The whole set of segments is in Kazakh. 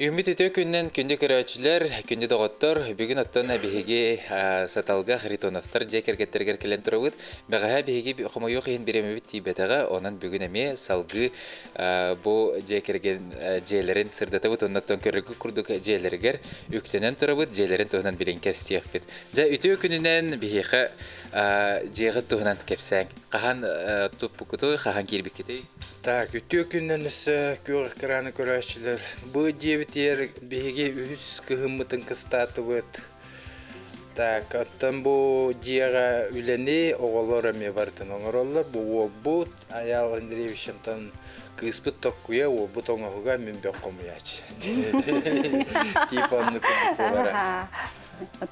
Үмит өтө күннен күнде көрәчілер, күнде доғыттыр, бүгін оттан әбіхеге саталға Харитоновтар жекергеттергер келен тұрауыд. Бәғаға әбіхеге құмайы қиын беремебет тейбетіға, онын бүгін әме салғы бұл жекерген жейлерін сырдатауыд, оннаттан көрігі күрдік жейлергер үктенен тұрауыд, жейлерін тұғынан білен кәпстияқ бет. Жа өтө күнінен бігеға жеғыт тұғынан кәпсәң. Қахан тұп бұқытой, қахан келбек кетей? Так, үтө күннен ісі көғық қыраны көрәшілер. Бұл дебетер беге үз кығымытын кыстаты бұд. Так, оттан бұл жеға үлене оғалар әме бартын оңыролар. Бұл бұд, аял Андревичентан кыспыт тоққуя, ол бұд оңығыға мен бөк қомыячы. Типанны күнді болара.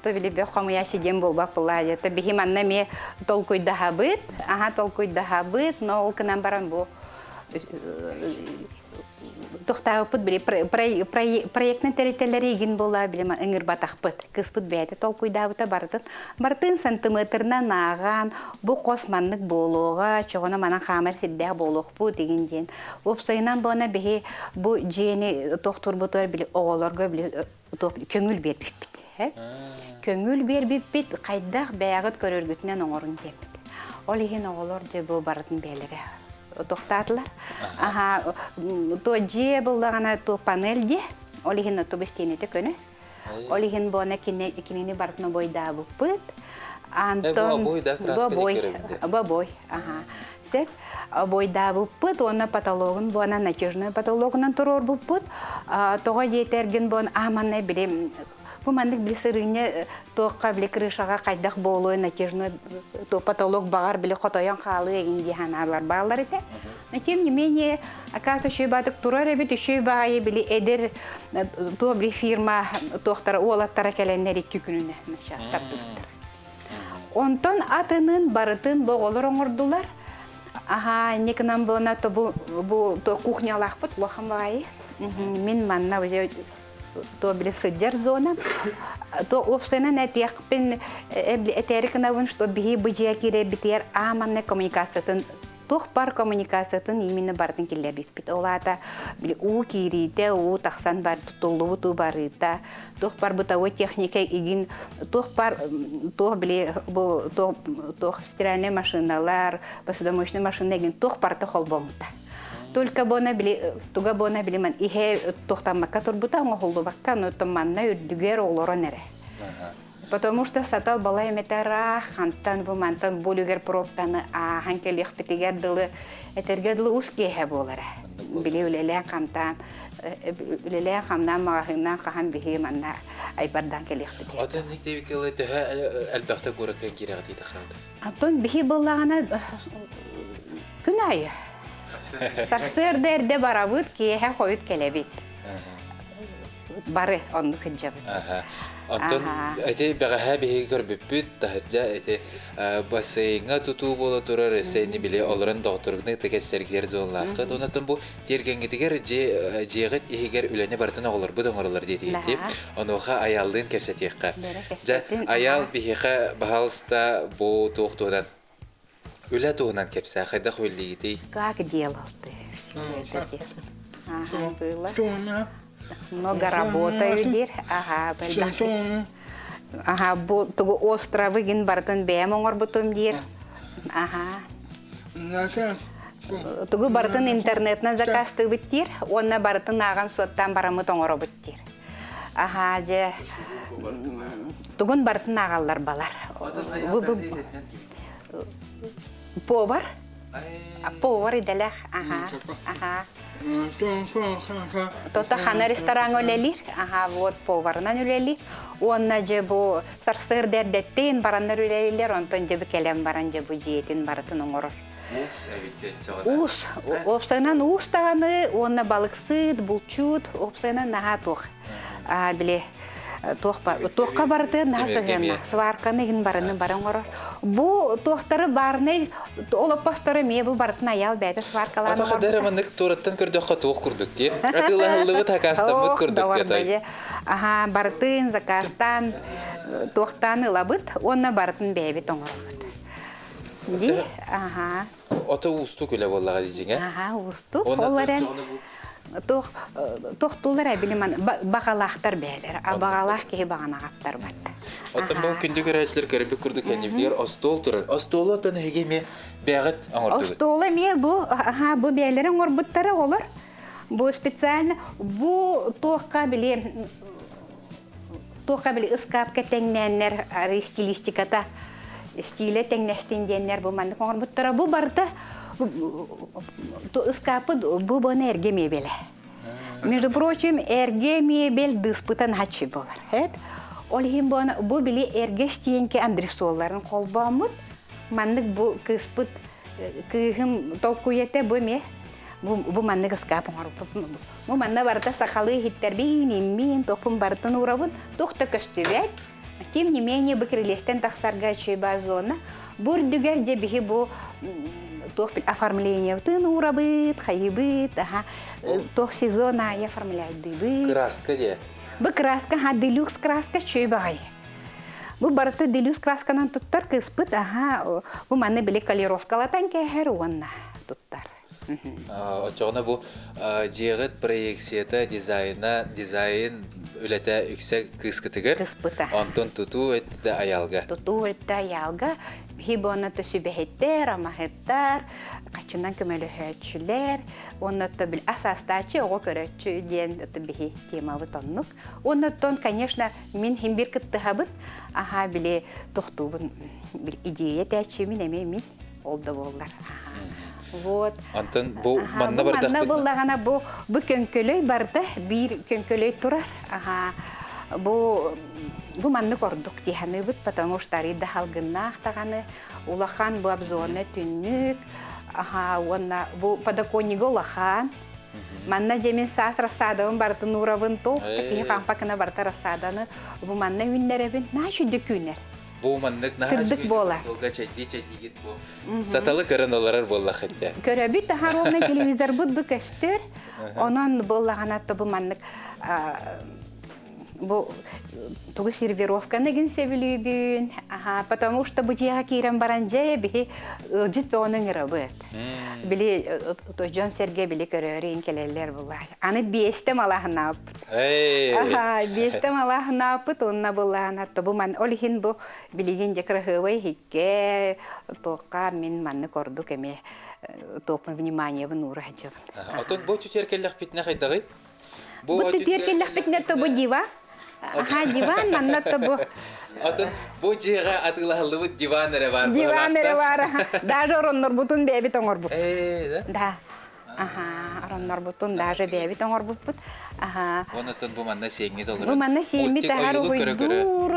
То били бе хомяши дем болбак булады. То бихим аннаме толкуйда хабыт, толкуйда хабыт, но ол кынан баран бу тохтау пут били проектны терителери ген була билем эңир батакпыт. Кыспыт бәте толкуйда бута бартын сантиметрна наган бу косманлык болуга чогона мана хамер сиддә болук бу деген ден. Опсайнан бона бихи бу жени тохтур бутар били оголорга били көңүл бербит. Көңүл бербит кайдак бәягыт көрөргүтүнөн оңорун депти. Ол еген оголор же бу бартын белеге тоқтатылар. То же буллагана то панелде, ол еген то бестенете көне. Ол еген бона кинени бартына бойда буппыт. Антон бой. Сеп бойда буппыт, оны патологын бона натяжной патологынан турор буппыт. Тога жетерген бон аманне билем. Бу мандык билсирине тоққа биле крышага кайдак болой натяжной то потолок багар биле хотоян халы эгин диханалар балар эте. Но тем не менее, оказывается, что батык турар эбит еще багай биле эдер то бли фирма тохтар олаттара келеннер 2 күнүнө начар. Онтон атынын барытын боголор оңордулар. Некнам бона то бу то кухнялах бут лохамбай. Мен манна уже то били сыдjar зона, то опсена нәтиях пен этерикна вон, что бихи быжия кире битер аманне коммуникациятын, тох пар коммуникациятын именно бартын келер бит. Олата били у кирите, у тахсан бар тулу ту барыта, тох пар бутаво техника игин, тох пар тох били бу тох стиральные машиналар, посудомоечные машины игин, тох пар то холбомта. Только бона били, туга бона били ман ихе тохтамака турбута оңолдубакка, но томанна үрдүгер олороneре. Потому что сатал балай метара хантан бу мантан булугер пропаны ханкелих питигер дылы этерге дылы ускеhe болара. Били үлелен хантан, үлелен хамнан магахынан хахан бихи манна айбардан келих питигер. Атын никтеби келе төһө әлбәттә күрәккә кирәк диде хәлдә. Антон бихи буллагана күнәйе. Сарсыр дәрде барабыт киеһә хойыт келебит. Бары онны кыджабыт. Антон әте бәғәһә беһи көрбүппүт таһырҗа әте бассейнга тутуу бола турар сәйни биле оларын докторгны тегәсәргәр зонласка донатын бу тергәнгетигәр җегет иһигәр үләне бартына олар бу доңорлар диде дип оноха аялдын кепсәтеккә. Жа аял беһиха баһалста бу тохтодан Үлә туғынан кепсә, қайда қөйлігідей? Как делал ты? Было. Много работаю дир. Тугу островы ген бартын бәм оңыр бұтым дир. Тугу бартын интернетна закасты біттір, онна бартын аған соттан барамыт оңыры біттір. Тугун бартын ағалар балар. Повар? Повар иделах, Тота хана ресторан олелир, вот поварнан олелир. Онна же бу сарсыр дердеттен бараннар олелилер, онтон же бу келем баран же бу жиетин баратын оңорор. Ус, опсайнан ус тағаны, онна балықсыд, булчут, опсайнан наға тоқ. Біле, тоққа барды насығына, сварканы ген барыны баран орор. Бу тоқтары барыны, олаппастары ме бу бартын аял бәді сваркаланы орор. Атаға дәріміндік тураттан көрдіққа тоқ күрдік де, атылағылығы такастамыд күрдік де. Бартын, закастан, тоқтаны лабыт, онна бартын бәйбет оңырыр. Ди, Ото усту көлі болаға дейжің, усту, оларын тохтулар билиман багалахтар бәлер. А багалах ки баганагаттар бат. Оттан бу күндү көрәчләр көрбү күрдү кәннебдер остол турар. Остол отан һегеме бәгат аңартты. Остола ме бу бу бәлерен орбуттары олар. Бу специально бу тоққа биле ыскап кетеңнәннәр стилистиката стиле теңнәстендәннәр бу манны орбуттары бу барда ыскапы бу боны эрге мебеле. Между прочим, эрге мебель диспутан хачы болар. Хәп. Ол хим бу биле эрге стенке андресолларын колбамыт. Маннык бу кыспыт кыгым толкуете бу ме. Бу маннык ыскап орбут. Бу манна барда сакалы хиттер бинин мин топун бартын урабын тохта көстүбәт. Тем не менее, бакрилестен тахсарга чейба зона. Бурдугер де бихи бу тох оформление тын урабыт, хайбыт, тох сезона я оформляет дыбыт. Краска де. Бу краска, делюкс краска чейбай. Бу барта делюкс красканан туттар кыспыт, бу манны биле колировкалатан кехер уанна туттар. Очоғына бұл жиғыт проекцията дизайн үләті үксек кыскытыгыр. Кыспыта. Онтон туту өтті аялға. Туту өтті аялға. Хибона төсүбәһеттер, амаһеттар, качынан көмөлө хөтчүләр, оннотто бил асастачы ого көрөчү ден бихи темабы тоннук. Онноттон, конечно, мин химбир кыттыхабыт, биле тохтубун бил идея тәчи мин эме мин олда боллар. Вот. Антон бу манна бардак. Манна буллагана бу көнкөлөй барда, бир көнкөлөй турар. Бу манны кордук диханыбыт, потому что рида халгыннах таганы, улахан бу обзорны түннүк, онна бу подоконниго улахан. Манна жемин саас рассадабын бартын урабын тоқ, такие кампакына барта рассаданы, бу манна үннеребин, нашу дөкүнер. Бу маннык Сырдык бола. Чайди-чайди бу. Саталы көрін оларар болла хетте. Көрөбүт таһаровна телевизор бут бу көстөр, онон боллаганатты бу маннык бу тугу сервировканы ген себилүүбүн, потому что бу жига кирен баранжа бихи жит бонун рабыт. Били то Жон Серге били көрөрүн келелер булар. Аны бесте малахнап. Бесте малахнап тонна булана то бу ман олихин бу билигин жакрахывай хикке тока мен манны кордук эме топун внимание бу нура хажып. Отон бу түтеркеллек битне кайдагы? Бу түтеркеллек битне то бу дива. Диван маннатта бу. Атын бу жига атылахлы диванere бар. Диванere бар. Даже ороннор бутун беби тоңор бу. Да. Ороннор бутун даже беби тоңор бу. Онотон бу манна сеңни толор. Бу манна сеңми тахар ойдур.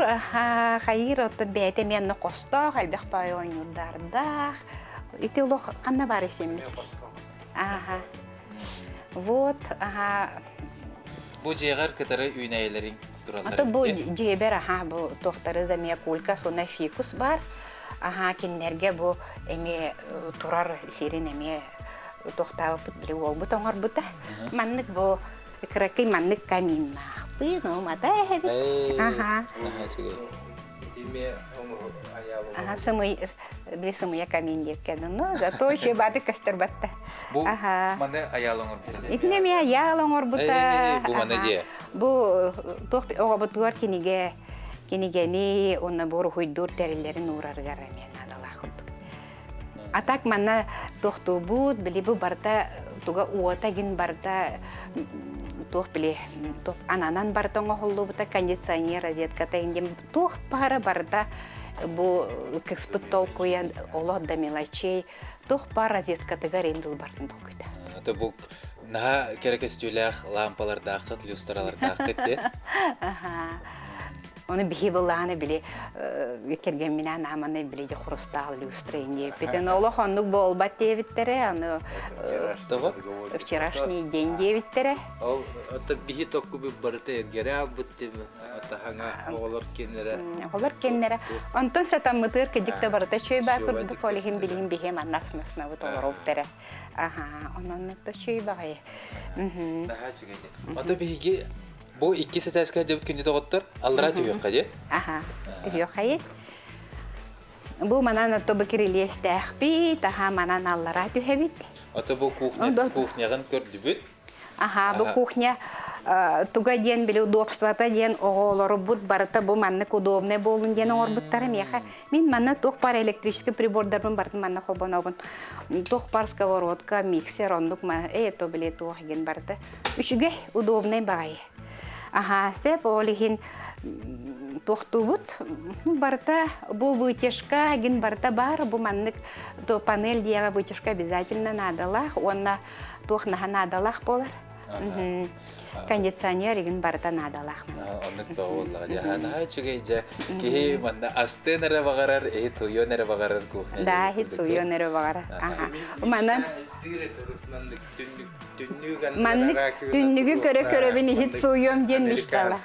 Хайыр отто бете менни косто, халбах пайонюрдарда. Ити улох канна бар есемми. Вот, Бу жигар кытары үйнәйләрин туралар. Ато бу жебер бу тохтары замия кулька сона фикус бар. Киннерге бу эме турар сирин эме тохтабы биле ол бу тоңор бута. Маннык бу кракый маннык камин. Бу но мата хебит. Диме аялы. Самый биле самый камин деп кеду. Но зато еще баты кастырбатта. Бу мане аялыңыр бута. Икнеме аялыңыр бута. Бу мане де. Бу тох ого бутуар кинигени онна бору хуйдур терилерин ураргар мен адалахыт. Атак манна тохту бут били бу барта туга уотагин барта тох биле тох ананан бартонго холлу бута кондиционер розетката индем тох пара барта бу кыспыт толкуя олох да мелочей тох пара розетката гарендил бартын толкуйда. Это бу на керекестүлях лампаларда акыт, люстраларда акыт те. Оны бихи булланы биле керген менен аманы биле хрустал люстрение. Битен олох онук болбат дебиттере, аны вчерашний день дебиттере. Ол ата бихи токку бу барта ергере абыттым. Ата ханга олор кенере. Олор кенере. Онтон сатам мытыр кедикте барта чөйба курду полихим билим бихи маннаксына бу толороптере. Онон то чөйба гай. Ата бихиге бу 2 сәтәскә җиб күндә тоттыр. Аллара түйөк каҗе. Түйөк хәйет. Бу манана то бекирилештә хби, таһа манана аллара түйәбит. Ата бу кухнягын көрдү бит. Ага, бу кухня туга ден биле удобствата ден оголору бут барыта бу маннык удобный болун ден орбуттары меха. Мен манна тох пар электрический прибордарбын бартын манна холбонобун. Тох пар сковородка, миксер, ондук то биле тох ген барыта. Үчүгө удобный багай. Ага, сеп олихин тохтубут барта бу вытяжка ген барта бар бу маннык то панель диага вытяжка обязательно надалах, онна тох надалах болар. Кондиционер ген барта надалах. Оннык багыллага жахана чугейже ки манда асты нере багарар туйо нере багарар кухня. Да, хит суйо нере багара. Ага. Манан маннык түннүгү көрө бини хит суйом ден миштала.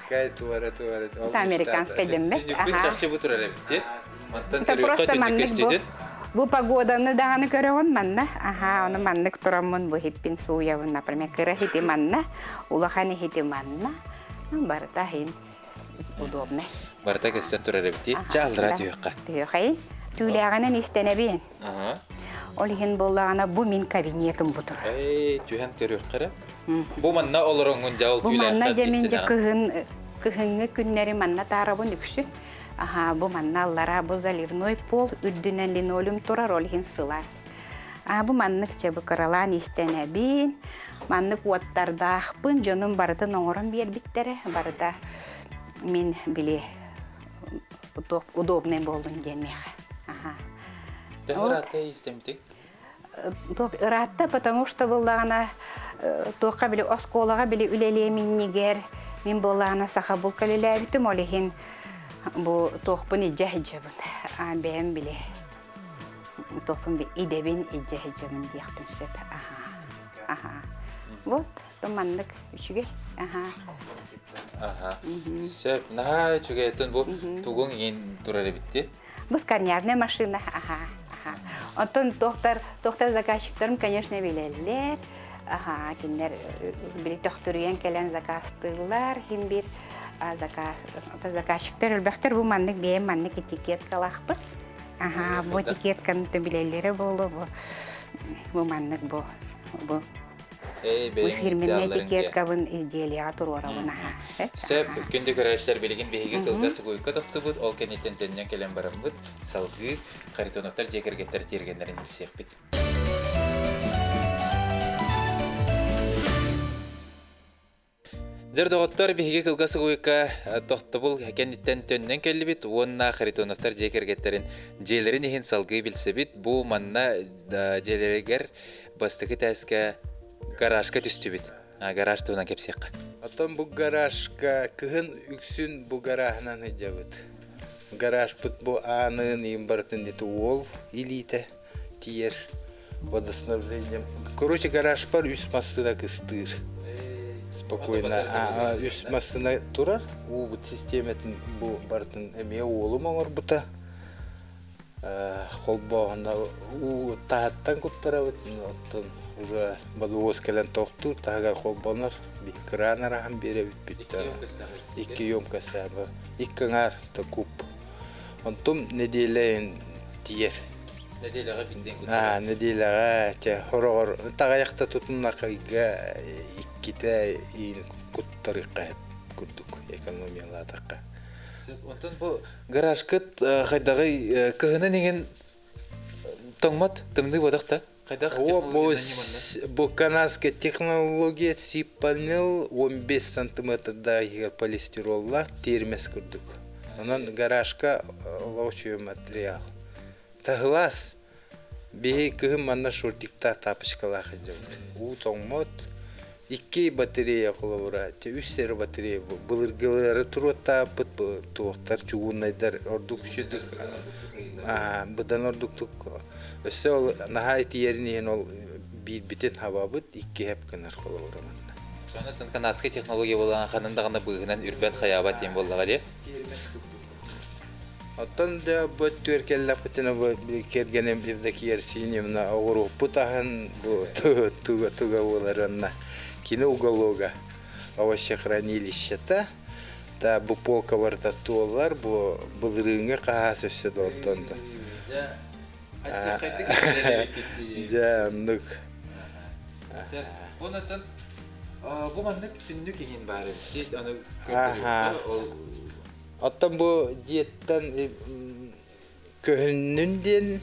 Американская демме. Ага. Чакчы бу турар бит. Мантан Это просто маннык бу погоданы даганы көрөгөн манна. Ага, аны маннык турамын бу хиппин суябын, например, кыра хити манна, улаханы хити манна. Барта хин удобно. Барта көстөн турар бит. Чалдыра түйөкка. Түйөкай. Түүлөгөнөн истенебин. Ага. Олихин боллагана бу мен кабинетим бутур. Түйөн көрөккара. Бу манна олороңун жабыл Бу түүлөксө. манна жеменже кыхынгы күннери манна тарабын үксү. Ага, бу манна аллара бу заливной пол үддүнен линолеум турар олихин сылас. Бу маннык чебы кыралан истенебин. Маннык уаттардахпын жонун барыты оңорон бербиттере. Барыта мен биле удобный болдун демеха. Ага. Дагырата истемтик. Ратта, потому что боллагана тока биле осколага биле үлелеминнигер. Мен боллагана сахабул калелебитим олихин бу тохпун иджахиджабын. Бэм биле тохпун би идебин иджахиджабын дияктын сеп. Ага. Вот, томаннык үчүгө. Ага. Сеп, наха чугайтын бу тугун ген турар битти. Бу сканерная машина. Ага. Онтон доктор заказчиктарым, конечно, билелер. Ага, киндер били тохтурген келен заказтылар, хим бир заказчиктар өлбөктөр бу маннык бем маннык этикеткалахпыт. Ага, бу этикетканы билелери болду бу маннык бу. Бу фирменный этикеткабын изделия турорабын. Сеп, күндө көрөштөр билген беге кылгасы койко токтубут, ол кенеттен төннөн келен барамбыт, салгы, Харитоновтар жекергеттер тергендерин билсекпит. Жардоғыттар беге кылгасы койко токтубул кенеттен төннөн келбит, онна Харитоновтар жекергеттерин жээлерин ехин салгы билсебит, бу манна жээлерегер бастыгы тәске гаражка түстүбүт. Гараж туунан кепсекка. Атан бу гаражка кыгын үксүн бу гаражынан жабыт. Гараж бут бу анын имбартын дете ол илите тиер водоснабжением. Короче, гараж бар үс массына кыстыр. Спокойно. Үс массына турар. У бут систематын бу бартын эме олу моңор бута. Холбоғында у тағаттан күттарабыт. Уже балуыз келен тоқтур, тағар холбонар, кранар ағам беребіт бітті. Икі емкасы абы. Икі ңар та куп. Онтым неделейін тиер. Неделяға биттен күттар? Неделяға. Хорағыр. Тағаяқта тұтынна қайға иккіті ең күттар иққайып күрдік экономиялатаққа. Онтын бұл гараж кыт қайдағы кығыны неген тоңмат, тымды бодақта? Бу канадская технология сипанел 15 сантиметрда полистиролла термес күрдік. Онан гаражка лучший материал. Та глаз беги кыгым манна шортикта тапышкалах жабыт. У тоңмот 2 батарея кулабыра, 3 батарея былыргылары турута быт туактар чугунайдар ордук шүдүк. Быдан ордуктук. Өсө ол нахай тиеринен ол битен хабабыт 2 хеп кынар кулабыра манна. Сонатын канадская технология болған қанындағында бұғынан үрбәт қаяба тем болдыға де? Оттан да бұт түркелләп бітіні бұт кергенем евдеки ерсинемна ауыру путахан туга боларына кино уголога овощехранилищета та бу полка барда туолар бу былырыңа қағас өседі оттанды. Аттеқайдық Жандық. Bu manlık tünnük egin bari. Dit onu Aha. ol Оттан бу диеттен көһүннүнден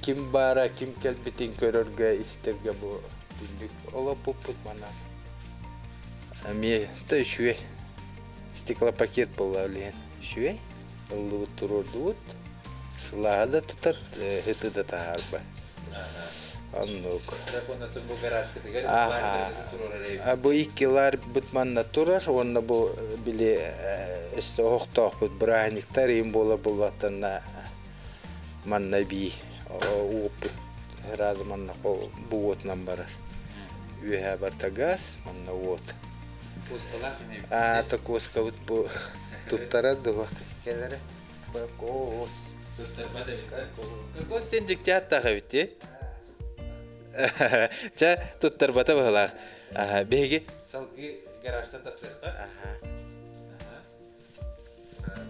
ким бара, ким келбитин көрөргө истерге бу түндүк олопуппут мана. Ами та шуе. Стеклопакет болалын. Шуе. Улуу турурдут. Сылада тутар, хытыда таарба. Аннук. телефоннотун бу гаражга деген Ага. турар Бу иккилар бутманна турар, онна бу биле эсте охтоох бут браниктар им бола булатана манна би ууп разы манна кол буот намбар. Үе бартагас манна вот. Ускалах не. Такоска вот бу туттара дого. Келере. Бакос. Какой стенджик театра бите? Ча туттар бата бахлах. Беги салгы гараждан тасырга.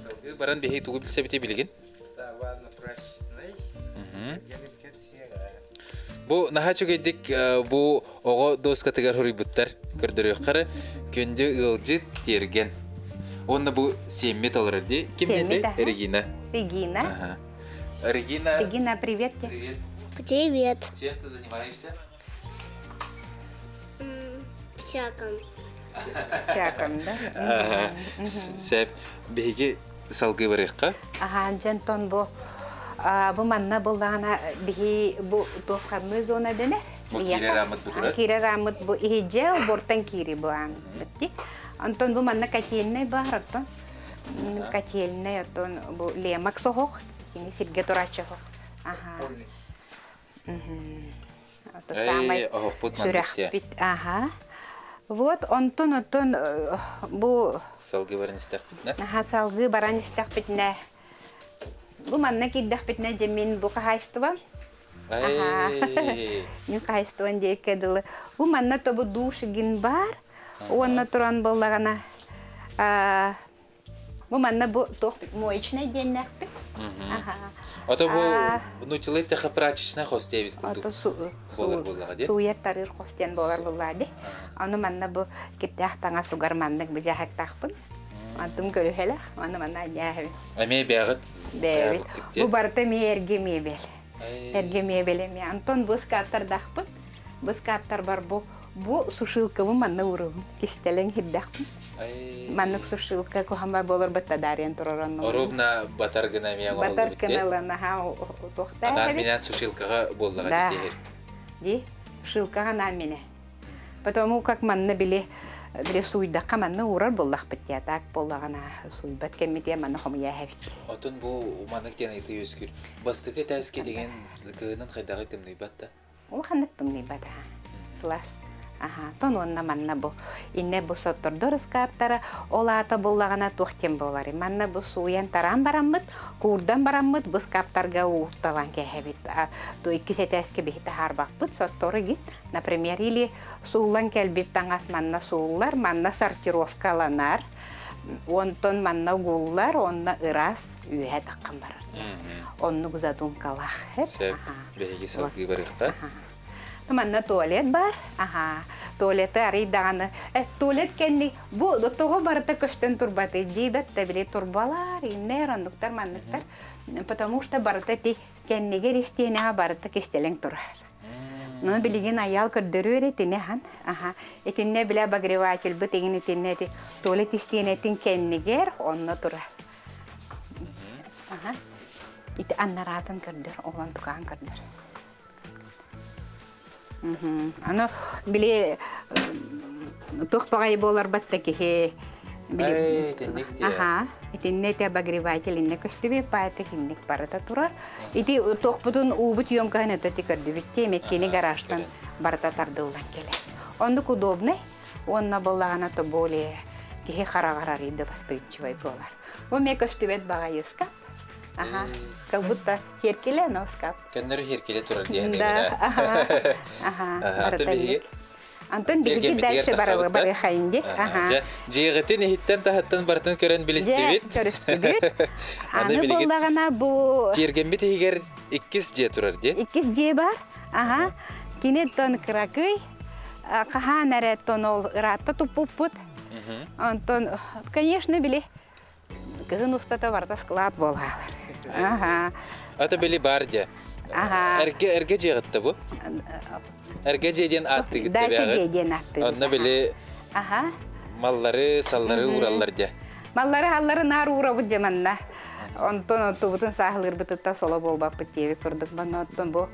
Салгы баран беги тугу билсе бите билген. Тавана прачный. Гелип кетсега. Бу нахачу гедик бу ого доска тегер хурибуттар көрдөрөккөр көндө ылжы терген. Онда бу семмет алырды. Киммеде? Регина. Регина. Регина. Регина, привет тебе. Привет. Привет. Чем ты занимаешься? Всяком. Всяком, да? Сәп беги салгы барыкка. Ага, жантон бу манна булана бихи бу тохамы зона дене. Бу кире рамыт бутура? Кире рамыт бу ихиже бортан кири бу ан. Битти. Антон бу манна качельне бараттан. Качельне ятон бу лемак сохох. Кини сирге турачахох. Ага. То самое. Ох, путман битте. Ага. Вот онтон бу Салгы барын истәк битне. Ага, салгы баран истәк битне. Бу манна киддәк битне жемин бу кахайстыва. Мин кахайстыван дейкедылы. Бу манна то бу душигин бар. Онна туран боллагана. Бу манна бу тох моечный деннәк бит. Ага. Ото бу нучылы тәхә прачечна хостебит курдук. Болар боллага ди. Суяр тарыр хостен болар буллады. Аны манна бу киттәк таңа сугар маннык бу жахак тахпын. Антым көрөхеле, аны манна яһы. Аме бягыт. Бәбит. Бу барта мерге мебел. Эрге мебеле ме Антон бу скаптар дахпын. Бу скаптар бар бу сушилка бу манна уру. Кистелен хиддак. Маннык сушилка кохама болор бата дарен тураран. Оробна батаргына мия голду битте. Батарканалана ха тохта. Адан менен сушилкага боллага дитер. Ди, шилкага на мене. Потому как манна биле суйдакка манна урар боллах битте. Так боллагана суйбат кеммите манна хомия хавит. Отон бу маннык тен айты өскүр. Бастыгы тәске деген гынын кайдагы темный батта. Ол ханнык темный бата. Класс. Ага, тон онна манна бу. Инне бу соттордор скаптара олата боллагана тохтем болары. Манна бу суян таран бараммыт, курдан бараммыт, бу скаптарга уурталан кехебит. То иккисе тәске бихите харбакпыт сотторы гит. Например, или суулан келбит таңас манна суулар, манна сортировкаланар. Онтон манна гуллар, онна ырас үйе таққан барар. Онны гузадун калах. Сәп беги салгы барыкта. Манна туалет бар. Ага. Туалеты арыйдағаны. Туалет кенни бу доттого барыта көштен турбаты. Дибет табили турбалар, иннер, ондуктар, манныктар. Потому что барыта ти кенниге ристиенеға барыта кестелен турар. Но билеген аял көрдөрүре тинехан. Ага. Этинне биле обогреватель бу теген этинне ти туалет истиенетин кеннигер онно турар. Ага. Ити аннаратын көрдөр, олан tukан көрдөр. Ано биле тохпагай болар баттаки биле. Ага. Этиннете обогреватель инне көстүбе пайты хинник барата турар. Ити тохпутун убут ёмканы төти көрдүбүтте меккени гараждан барата тардылдан келе. Ондук удобный. Онна боллагана то более кихи харагарарыды восприимчивый болар. Бу ме көстүбет багайыска. Ага, как будто херкеле, но скап. Кеннер херкеле турар диен. Да, ага. Антон биги дальше бары хайынде. Ага. Жегетин хиттен тахаттан бартын көрөн билистибит. Көрүстүбүт. Аны боллагана бу Жергенбит егер 2 же турар ди. 2 же бар. Ага. Кине тон кракый. Кахан әреттон ол ыратта туппуппут. Антон, конечно, биле. Кыгын устата барда склад болалар. Ага. Ата били бардя. Ага. Эрге жегітті бұ? Эрге жеден атты гітті Дача дейден атты. Онна били Ага. маллары, саллары ураллар дя. Маллары нар ура бу жаманна. Онтон тубутун сахылыр бытытта соло болбап битеби көрдүк бана оттон бу.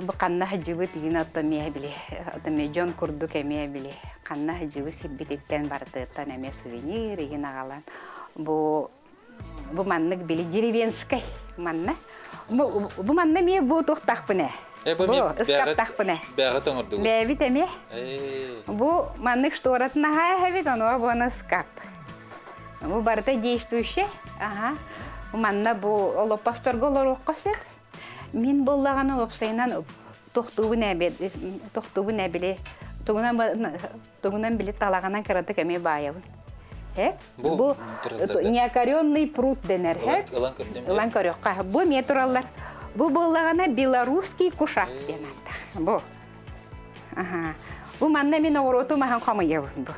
Бу канна хажыбыт ин оттон мие биле. Оттон ме жон курдук эме биле. Канна хажыбы сирбитеттен бардыттан эме сувенир ин агалан. Бу маннык биле деревенский манна. Бу манна ме бу тохтакпыне. Бу ыскаптакпыне. Бәғі тоңырды. Бәбит эме. Бу маннык шторатна хавит оно бу скап. Бу барда действующий. Ага. Манна бу олопасторголор оккасып. Мин боллаганы опсайнан тохтубу нәбиле. Тугунан биле талаганан кыраты кеме байабын. Бу неокоренный пруд денер. Илан көрөкка. Бу метраллар. Бу боллагана белорусский кушак денатта. Бу. Ага. Бу манна мин ороту махан камыябын бу.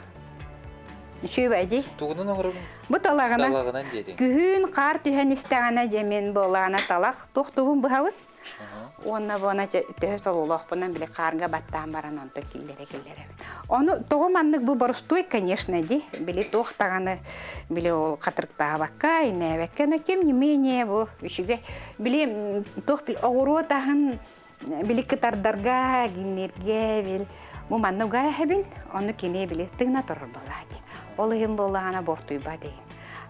Чөйбәди. Тугунун оңырын? Бу талаганан деді. күн қар түһән истәгәнә җәмен боллагана талак тохтубун быһабын. Онна бона төһөт олох бунан биле карга баттан баран онто киллере. Оны тогоманнык бу борстой, конечно, ди. Биле тохтаганы биле ол катырыкта бакка, инебеккене тем не менее бу үчүгө биле тох бил огоро тагын биле кытардарга гинерге бил бу маннуга хабин, оны кине биле тыгна торор балади. Ол хим болгана бортуй бади.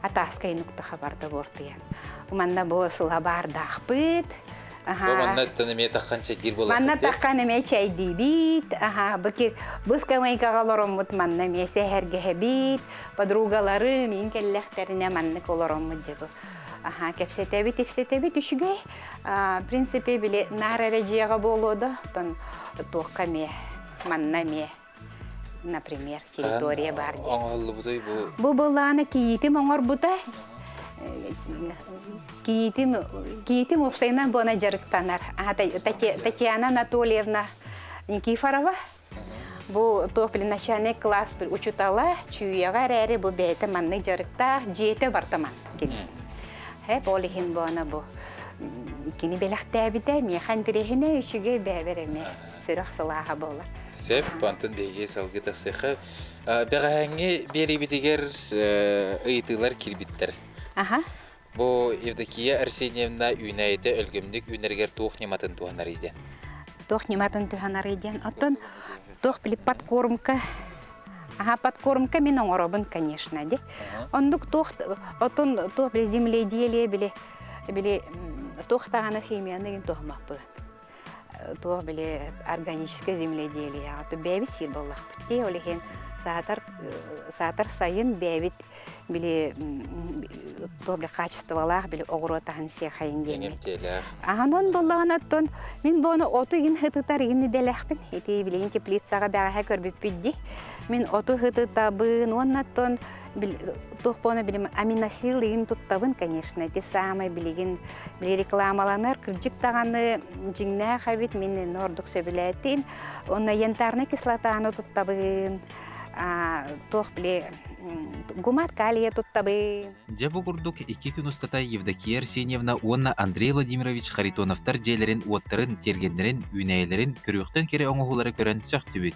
Атаскай нукта хабарда бортуян. Манна бу сыла бардахпыт. Бу манна тәнеме таққанча гир боласың. Манна таққаны ме чай дибит. Ага, бакир бускамай кагалоромут манна ме сехерге хабит. Подругалары мен келлехтерине манна колоромут жебу. Ага, кепсетебит үшүгөй. Принципе биле нарарежига болоду. Тон тоққа ме манна ме. Например, территория барди. Оңғаллы бұдай бұ? Бу болланы кийтим оңор бутай. Кийтим опсайнан бона жарыктанар. Татьяна Анатольевна Никифорова. Бу топли начальник класс bir учутала, чуяга рәре бу бәйте манны жарыкта жете бартаман. Хеп олихин бона бу. Кини белахта бите механ дирехине үчүгө бәбереме. Сырах салаха болар. Сеп, бантын бейге салғы тақсыға. Бәғәңе бері бітігер ұйытылар келбіттер. Ага. Бұ Евдокия Арсеньевна үйнәйді өлгімдік үйнергер туық нематын туғанар еден. Туық нематын туғанар еден. Оттон туық біліп подкормка. Ага, подкормка мен оңоробын, конечно, де. Ондық оттон туық білі земледелие білі туықтағаны химияны туғмақ бұғын. То были органическое земледелие, а то бэби сир было. Те олихен сатар сайын бэбит были то были качествовалах были огоротахан сехайын денег. Анон боллаган аттон мен бону оту ин хытытар ин делехпин. Эти были теплицага бага көрбүп бидди. Мен оту хытытабын, оннаттон тухпона билим аминосилин туттабын, конечно, те самые билигин били рекламаланар кыржык таганы жиңнэ хабит мен нордук сөбүлэтин. Онна янтарный кислотаны туттабын. Тух били гумат калия туттабын. Жабу курдук 2 күн устата Евдокия Арсеньевна онна Андрей Владимирович Харитоновтар жээлерин уоттарын тергендерин үйнәйлерин көрүктөн кере оңохулары көрөн сөктүбүт.